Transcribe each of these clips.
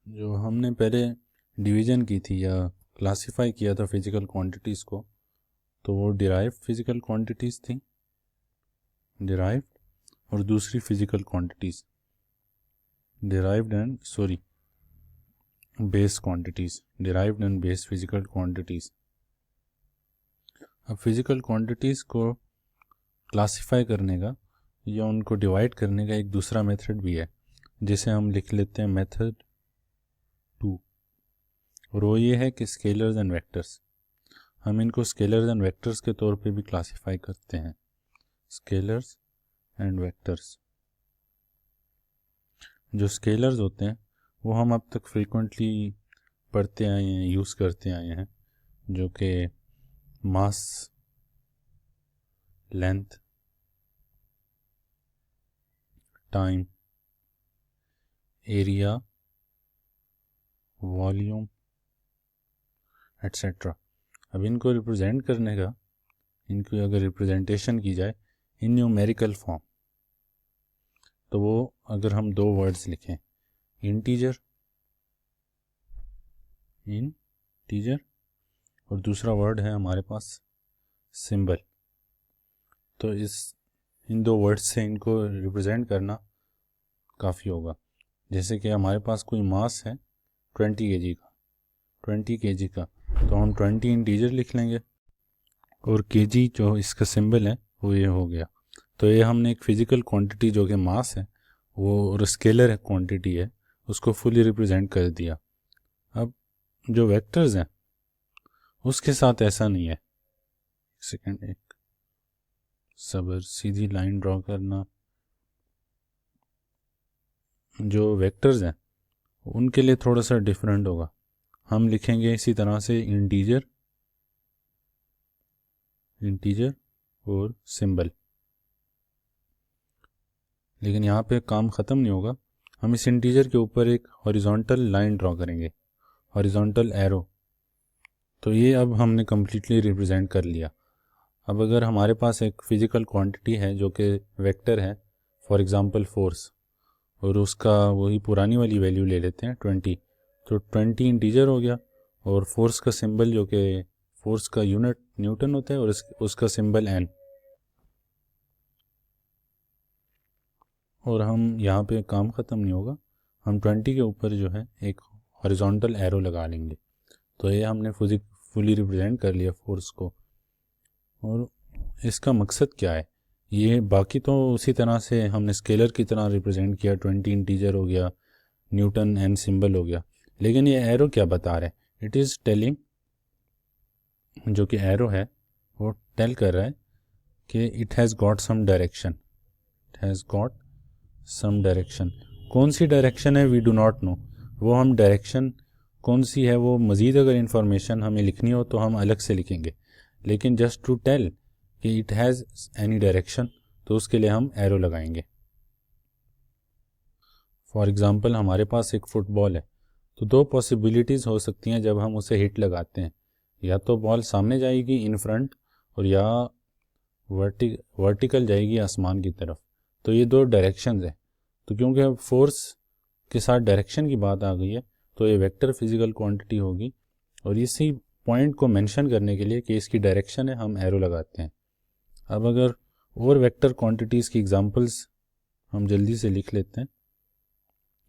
जो हमने पहले डिवीज़न की थी या क्लासिफाई किया था फिज़िकल क्वांटिटीज़ को, तो वो डिराइव्ड फिज़िकल क्वांटिटीज़ थी, डिराइव्ड, और दूसरी physical quantities derived and base quantities, derived and base physical quantities. अब फिज़िकल क्वांटिटीज़ को क्लासिफाई करने का या उनको डिवाइड करने का एक दूसरा मेथड भी है, जिसे हम लिख लेते हैं मेथड 2, और वो ये है कि स्केलर्स एंड वेक्टर्स। हम इनको स्केलर्स एंड वेक्टर्स के तौर पे भी क्लासिफाई करते हैं, स्केलर्स एंड वेक्टर्स। जो स्केलर्स होते हैं वो हम अब तक फ्रीक्वेंटली पढ़ते आए हैं, यूज़ करते आए हैं, जो कि mass, length, time, area, volume etcetera. अब इनको रिप्रेजेंट करने का, इनकी अगर रिप्रेजेंटेशन की जाए इन न्यूमेरिकल फॉर्म, तो वो अगर हम दो वर्ड्स लिखें, इंटीजर और दूसरा वर्ड है हमारे पास सिंबल, तो इन दो वर्ड्स से इनको रिप्रेजेंट करना काफ़ी होगा। जैसे कि हमारे पास कोई मास है 20 kg का, तो हम 20 इंटीजर लिख लेंगे और kg जो इसका सिंबल है वो ये हो गया। तो ये हमने एक फिज़िकल क्वांटिटी जो कि मास है वो और स्केलर क्वांटिटी है उसको फुली रिप्रेजेंट कर दिया। अब जो वेक्टर्स हैं उसके साथ ऐसा नहीं है। सेकंड, एक सबर, सीधी लाइन ड्रॉ करना। जो वेक्टर्स हैं उनके लिए थोड़ा सा डिफरेंट होगा। हम लिखेंगे इसी तरह से इंटीजर और सिंबल, लेकिन यहाँ पे काम ख़त्म नहीं होगा। हम इस इंटीजर के ऊपर एक हॉरिजॉन्टल लाइन ड्रॉ करेंगे, हॉरिजॉन्टल एरो। तो ये अब हमने कम्प्लीटली रिप्रेजेंट कर लिया। अब अगर हमारे पास एक फ़िज़िकल क्वांटिटी है जो कि वेक्टर है, फॉर एग्ज़ाम्पल फोर्स, और उसका वही पुरानी वाली वैल्यू ले लेते हैं 20, तो 20 इंटीजर हो गया और फोर्स का सिंबल जो कि फोर्स का यूनिट न्यूटन होता है और उसका सिंबल एन। और हम यहाँ पे काम ख़त्म नहीं होगा, हम 20 के ऊपर जो है एक हॉरिजॉन्टल एरो लगा लेंगे। तो ये हमने फुली रिप्रेजेंट कर लिया फोर्स को। और इसका मकसद क्या है, ये बाकी तो उसी तरह से हमने स्केलर की तरह रिप्रेजेंट किया, 20 इंटीजर हो गया, न्यूटन एन सिंबल हो गया, लेकिन ये एरो क्या बता रहा है, इट इज़ टेलिंग, जो कि एरो है वो टेल कर रहा है कि it has got some direction, it has got some direction. कौन सी डायरेक्शन है वी डू नॉट नो, वो हम डायरेक्शन कौन सी है वो मज़ीद अगर इंफॉर्मेशन हमें लिखनी हो तो हम अलग से लिखेंगे, लेकिन जस्ट टू टेल कि इट हैज़ एनी डायरेक्शन तो उसके लिए हम एरो लगाएंगे। फॉर एग्ज़ाम्पल हमारे पास एक फ़ुटबॉल है, तो दो पॉसिबिलिटीज़ हो सकती हैं जब हम उसे हिट लगाते हैं, या तो बॉल सामने जाएगी इन फ्रंट और या वर्टिकल जाएगी आसमान की तरफ। तो ये दो डायरेक्शंस हैं। तो क्योंकि अब फोर्स के साथ डायरेक्शन की बात आ गई है तो ये वेक्टर फिज़िकल क्वांटिटी होगी, और इसी पॉइंट को मेंशन करने के लिए कि इसकी डायरेक्शन है हम एरो लगाते हैं। अब अगर और वेक्टर क्वांटिटीज़ की एग्जांपल्स हम जल्दी से लिख लेते हैं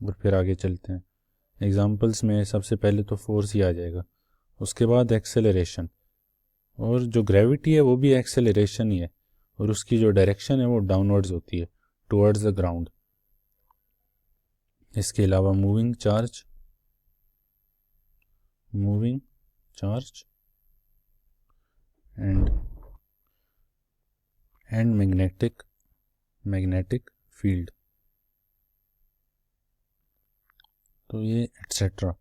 और फिर आगे चलते हैं। एग्जांपल्स में सबसे पहले तो फोर्स ही आ जाएगा, उसके बाद एक्सेलरेशन, और जो ग्रेविटी है वो भी एक्सेलरेशन ही है, और उसकी जो डायरेक्शन है वो डाउनवर्ड्स होती है, टुवर्ड्स द ग्राउंड। इसके अलावा moving charge and magnetic field, तो ये एट्सेट्रा।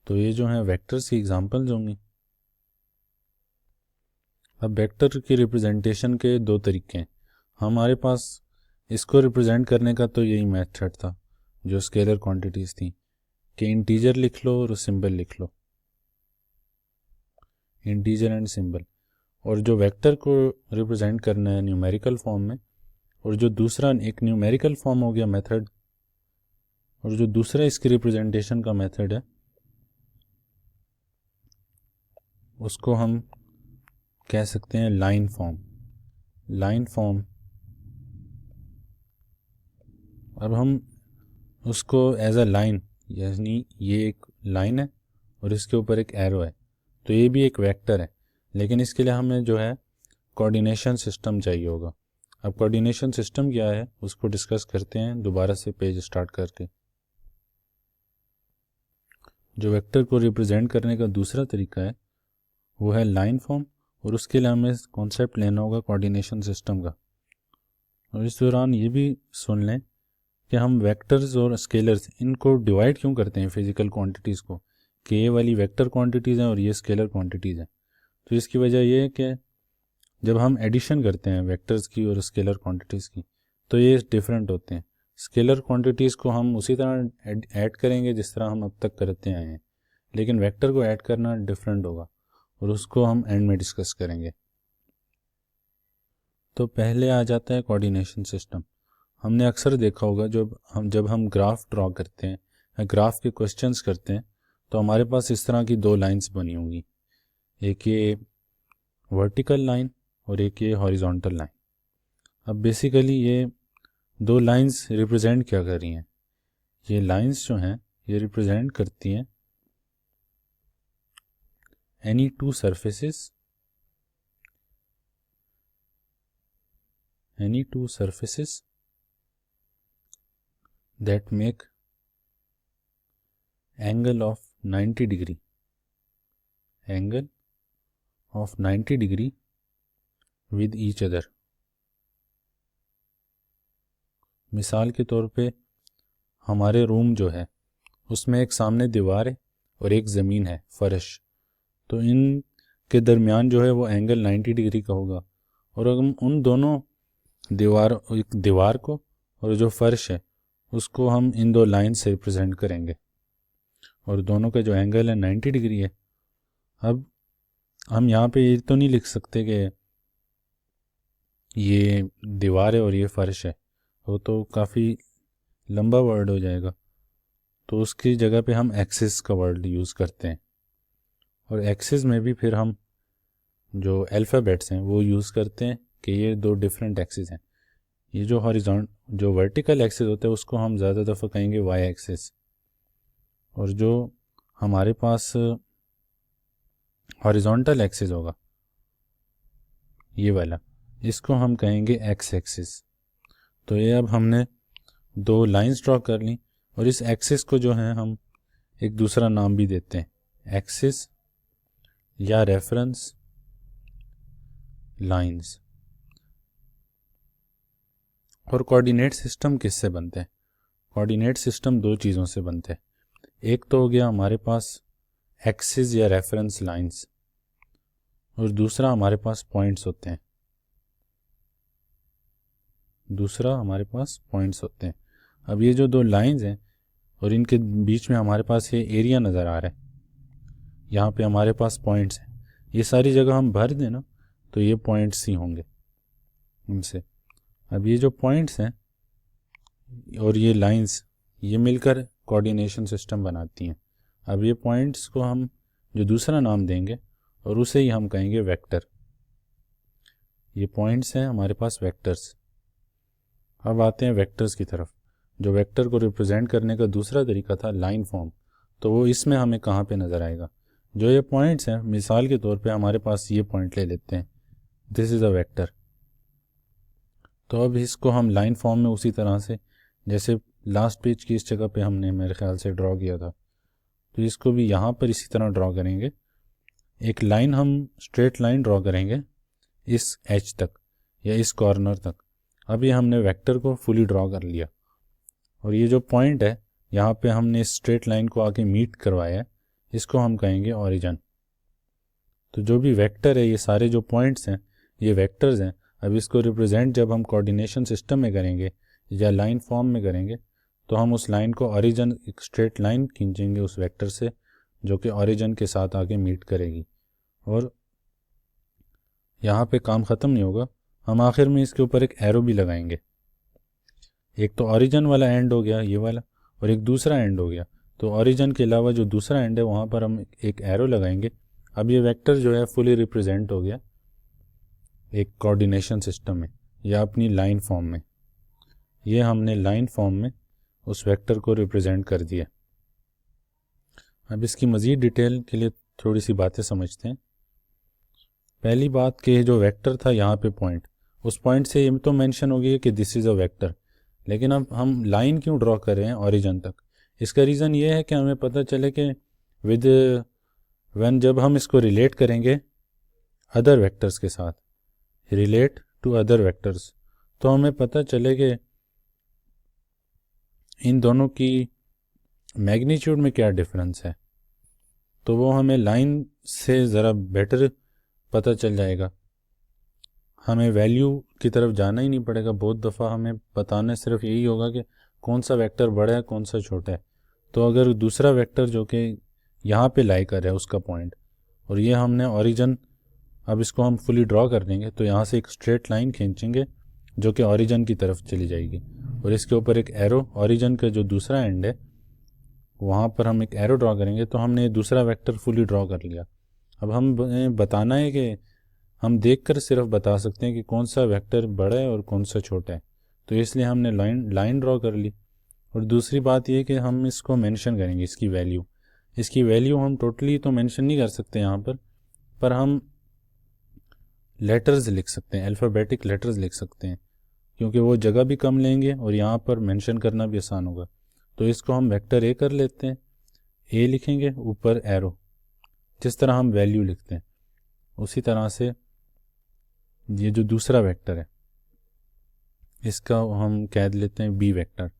तो ये जो है वेक्टर्स की एग्जांपल्स होंगी। अब वेक्टर की रिप्रेजेंटेशन के दो तरीके हैं हमारे पास। इसको रिप्रेजेंट करने का तो यही मेथड था जो स्केलर क्वांटिटीज़ थी कि इंटीजर लिख लो और सिंबल लिख लो, इंटीजर एंड सिंबल। और जो वेक्टर को रिप्रेजेंट करना है न्यूमेरिकल फॉर्म में, और जो दूसरा एक न्यूमेरिकल फॉर्म हो गया मेथड, और जो दूसरा इसकी रिप्रेजेंटेशन का मेथड है उसको हम कह सकते हैं लाइन फॉर्म। लाइन फॉर्म, अब हम उसको एज अ लाइन, यानी ये एक लाइन है और इसके ऊपर एक एरो है, तो ये भी एक वेक्टर है, लेकिन इसके लिए हमें जो है कोऑर्डिनेशन सिस्टम चाहिए होगा। अब कोऑर्डिनेशन सिस्टम क्या है उसको डिस्कस करते हैं दोबारा से पेज स्टार्ट करके। जो वेक्टर को रिप्रेजेंट करने का दूसरा तरीका है वो है लाइन फॉर्म, और उसके लिए हमें कॉन्सेप्ट लेना होगा कोऑर्डिनेशन सिस्टम का। और इस दौरान ये भी सुन लें कि हम वेक्टर्स और स्केलर्स इनको डिवाइड क्यों करते हैं फिजिकल क्वांटिटीज़ को, कि ये वाली वेक्टर क्वांटिटीज़ हैं और ये स्केलर क्वांटिटीज़ हैं। तो इसकी वजह ये है कि जब हम एडिशन करते हैं वेक्टर्स की और स्केलर क्वांटिटीज़ की तो ये डिफरेंट होते हैं। स्केलर क्वांटिटीज़ को हम उसी तरह ऐड करेंगे जिस तरह हम अब तक करते आए हैं, लेकिन वेक्टर को ऐड करना डिफरेंट होगा और उसको हम एंड में डिस्कस करेंगे। तो पहले आ जाता है कोऑर्डिनेशन सिस्टम। हमने अक्सर देखा होगा जब हम ग्राफ ड्रॉ करते हैं या ग्राफ के क्वेश्चंस करते हैं तो हमारे पास इस तरह की दो लाइंस बनी होंगी, एक ये वर्टिकल लाइन और एक ये हॉरिजॉन्टल लाइन। अब बेसिकली ये दो लाइंस रिप्रेजेंट क्या कर रही हैं, ये लाइंस जो हैं ये रिप्रेजेंट करती हैं any two surfaces that make angle of 90 degree with each other। मिसाल के तौर पे हमारे रूम जो है उसमें एक सामने दीवार है और एक ज़मीन है फर्श, तो इन के दरमियान जो है वो एंगल 90 डिग्री का होगा। और हम उन दोनों दीवार को और जो फर्श है उसको हम इन दो लाइन से रिप्रेजेंट करेंगे और दोनों का जो एंगल है 90 डिग्री है। अब हम यहाँ पे ये तो नहीं लिख सकते कि ये दीवार है और ये फर्श है, वो तो काफ़ी लंबा वर्ड हो जाएगा, तो उसकी जगह पे हम एक्सिस का वर्ड यूज़ करते हैं। और एक्सिस में भी फिर हम जो अल्फ़ाबेट्स हैं वो यूज़ करते हैं कि ये दो डिफरेंट एक्सिस हैं। ये जो वर्टिकल एक्सिस होता है उसको हम ज़्यादा दफ़ा कहेंगे वाई एक्सिस, और जो हमारे पास हॉरिजॉन्टल एक्सिस होगा ये वाला, इसको हम कहेंगे एक्स एक्सिस। तो ये अब हमने दो लाइंस ड्रॉ कर ली और इस एक्सिस को जो है हम एक दूसरा नाम भी देते हैं, एक्सिस या रेफरेंस लाइंस। और कोऑर्डिनेट सिस्टम किससे बनते हैं? कोऑर्डिनेट सिस्टम दो चीज़ों से बनते हैं। एक तो हो गया हमारे पास एक्सिस या रेफरेंस लाइंस, और दूसरा हमारे पास पॉइंट्स होते हैं। अब ये जो दो लाइंस हैं और इनके बीच में हमारे पास ये एरिया नज़र आ रहा है, यहाँ पे हमारे पास पॉइंट्स हैं, ये सारी जगह हम भर दें ना तो ये पॉइंट्स ही होंगे इनसे। अब ये जो पॉइंट्स हैं और ये लाइंस ये मिलकर कोऑर्डिनेशन सिस्टम बनाती हैं। अब ये पॉइंट्स को हम जो दूसरा नाम देंगे और उसे ही हम कहेंगे वेक्टर। ये पॉइंट्स हैं हमारे पास वेक्टर्स। अब आते हैं वेक्टर्स की तरफ। जो वेक्टर को रिप्रेजेंट करने का दूसरा तरीका था लाइन फॉर्म, तो वो इसमें हमें कहाँ पे नज़र आएगा? जो ये पॉइंट्स हैं, मिसाल के तौर पे हमारे पास ये पॉइंट ले लेते हैं, दिस इज़ अ वेक्टर। तो अब इसको हम लाइन फॉर्म में उसी तरह से जैसे लास्ट पेज की इस जगह पे हमने मेरे ख्याल से ड्रॉ किया था, तो इसको भी यहाँ पर इसी तरह ड्रॉ करेंगे। एक लाइन हम स्ट्रेट लाइन ड्रॉ करेंगे इस एज तक या इस कॉर्नर तक। अब ये हमने वेक्टर को फुली ड्रॉ कर लिया और ये जो पॉइंट है यहाँ पे हमने इस स्ट्रेट लाइन को आके मीट करवाया है, इसको हम कहेंगे ओरिजिन। तो जो भी वेक्टर है, ये सारे जो पॉइंट्स हैं ये वेक्टर्स हैं। अब इसको रिप्रेजेंट जब हम कोऑर्डिनेशन सिस्टम में करेंगे या लाइन फॉर्म में करेंगे तो हम उस लाइन को ओरिजिन, एक स्ट्रेट लाइन खींचेंगे उस वेक्टर से जो कि ओरिजिन के साथ आके मीट करेगी। और यहाँ पे काम ख़त्म नहीं होगा, हम आखिर में इसके ऊपर एक एरो भी लगाएंगे। एक तो ओरिजिन वाला एंड हो गया ये वाला, और एक दूसरा एंड हो गया। तो ओरिजिन के अलावा जो दूसरा एंड है वहाँ पर हम एक एरो लगाएंगे। अब ये वेक्टर जो है फुली रिप्रेजेंट हो गया एक कोऑर्डिनेशन सिस्टम में या अपनी लाइन फॉर्म में। ये हमने लाइन फॉर्म में उस वेक्टर को रिप्रेजेंट कर दिया। अब इसकी मज़ीद डिटेल के लिए थोड़ी सी बातें समझते हैं। पहली बात कि जो वेक्टर था यहाँ पे पॉइंट, उस पॉइंट से ये तो मेंशन हो गया कि दिस इज़ अ वेक्टर, लेकिन अब हम लाइन क्यों ड्रॉ कर रहे हैं ओरिजिन तक? इसका रीज़न ये है कि हमें पता चले कि जब हम इसको रिलेट करेंगे अदर वेक्टर्स के साथ, रिलेट टू अदर वेक्टर्स, तो हमें पता चले कि इन दोनों की मैग्नीट्यूड में क्या डिफरेंस है। तो वो हमें लाइन से ज़रा बेटर पता चल जाएगा। हमें वैल्यू की तरफ जाना ही नहीं पड़ेगा। बहुत दफ़ा हमें बताना सिर्फ यही होगा कि कौन सा वेक्टर बड़ा है कौन सा छोटा है। तो अगर दूसरा वेक्टर जो कि यहाँ पे लाई कर रहा है उसका पॉइंट, और ये हमने ओरिजिन, अब इसको हम फुली ड्रॉ कर देंगे तो यहाँ से एक स्ट्रेट लाइन खींचेंगे जो कि ओरिजिन की तरफ चली जाएगी, और इसके ऊपर एक एरो, ओरिजिन का जो दूसरा एंड है वहाँ पर हम एक एरो ड्रॉ करेंगे। तो हमने दूसरा वेक्टर फुली ड्रॉ कर लिया। अब हम बताना है कि हम देखकर सिर्फ बता सकते हैं कि कौन सा वेक्टर बड़ा है और कौन सा छोटा है, तो इसलिए हमने लाइन ड्रॉ कर ली। और दूसरी बात ये कि हम इसको मेंशन करेंगे, इसकी वैल्यू हम टोटली तो मेंशन नहीं कर सकते यहाँ पर हम लेटर्स लिख सकते हैं, अल्फ़ाबेटिक लेटर्स लिख सकते हैं, क्योंकि वो जगह भी कम लेंगे और यहाँ पर मेंशन करना भी आसान होगा। तो इसको हम वेक्टर ए कर लेते हैं, ए लिखेंगे, ऊपर एरो, जिस तरह हम वैल्यू लिखते हैं उसी तरह से ये जो दूसरा वेक्टर है इसका हम कह लेते हैं बी वेक्टर।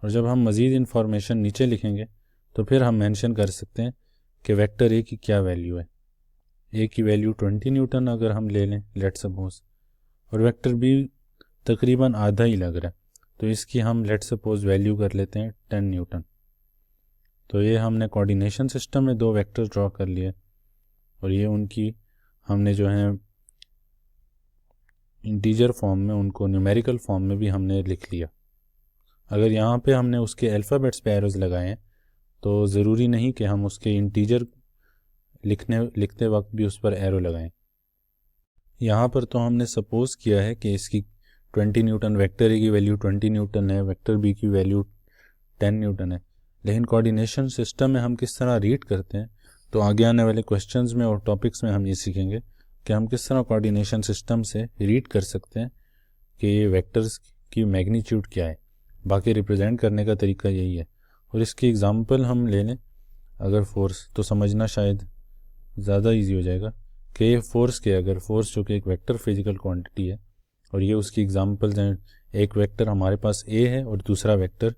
और जब हम मज़ीद इंफॉर्मेशन नीचे लिखेंगे तो फिर हम मेंशन कर सकते हैं कि वेक्टर ए की क्या वैल्यू है। ए की वैल्यू 20 न्यूटन अगर हम ले लें लेट सपोज, और वेक्टर बी तकरीबन आधा ही लग रहा है, तो इसकी हम लेट सपोज वैल्यू कर लेते हैं 10 न्यूटन। तो ये हमने कोऑर्डिनेशन सिस्टम में दो वेक्टर्स ड्रॉ कर लिए, और ये उनकी हमने जो है इंटीजर फॉर्म में, उनको न्यूमेरिकल फॉर्म में भी हमने लिख लिया। अगर यहाँ पे हमने उसके अल्फ़ाबेट्स पे एरोज लगाए हैं तो ज़रूरी नहीं कि हम उसके इंटीजर लिखते वक्त भी उस पर एरो लगाएं। यहाँ पर तो हमने सपोज़ किया है कि इसकी 20 न्यूटन, वेक्टर ए की वैल्यू 20 न्यूटन है, वेक्टर बी की वैल्यू 10 न्यूटन है। लेकिन कोऑर्डिनेशन सिस्टम में हम किस तरह रीड करते हैं, तो आगे आने वाले क्वेश्चंस में और टॉपिक्स में हम ये सीखेंगे कि हम किस तरह कोऑर्डिनेशन सिस्टम से रीड कर सकते हैं कि ये वेक्टर्स की मैग्नीट्यूड क्या है। बाकी रिप्रेजेंट करने का तरीका यही है। और इसकी एग्जांपल हम ले लें अगर फोर्स, तो समझना शायद ज़्यादा इजी हो जाएगा कि ये फोर्स क्या है। अगर फोर्स जो कि एक वेक्टर फिजिकल क्वांटिटी है और ये उसकी एग्जांपल्स हैं, एक वेक्टर हमारे पास ए है और दूसरा वेक्टर,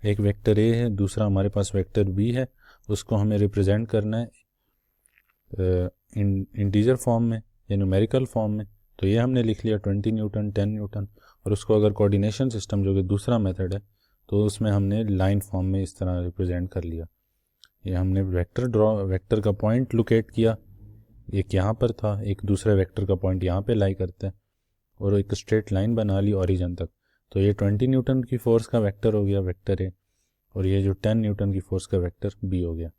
एक वेक्टर ए है, दूसरा हमारे पास वेक्टर बी है, उसको हमें रिप्रेजेंट करना है इंटीजर फॉर्म में या न्यूमेरिकल फॉर्म में। तो ये हमने लिख लिया 20 न्यूटन, 10 न्यूटन, और उसको अगर कोऑर्डिनेशन सिस्टम जो कि दूसरा मेथड है तो उसमें हमने लाइन फॉर्म में इस तरह रिप्रेजेंट कर लिया। ये हमने वेक्टर का पॉइंट लोकेट किया, एक यहाँ पर था, एक दूसरे वेक्टर का पॉइंट यहाँ पे लाई करते हैं, और एक स्ट्रेट लाइन बना ली ओरिजिन तक। तो ये 20 न्यूटन की फोर्स का वेक्टर हो गया वेक्टर ए, और ये जो 10 न्यूटन की फोर्स का वेक्टर बी हो गया।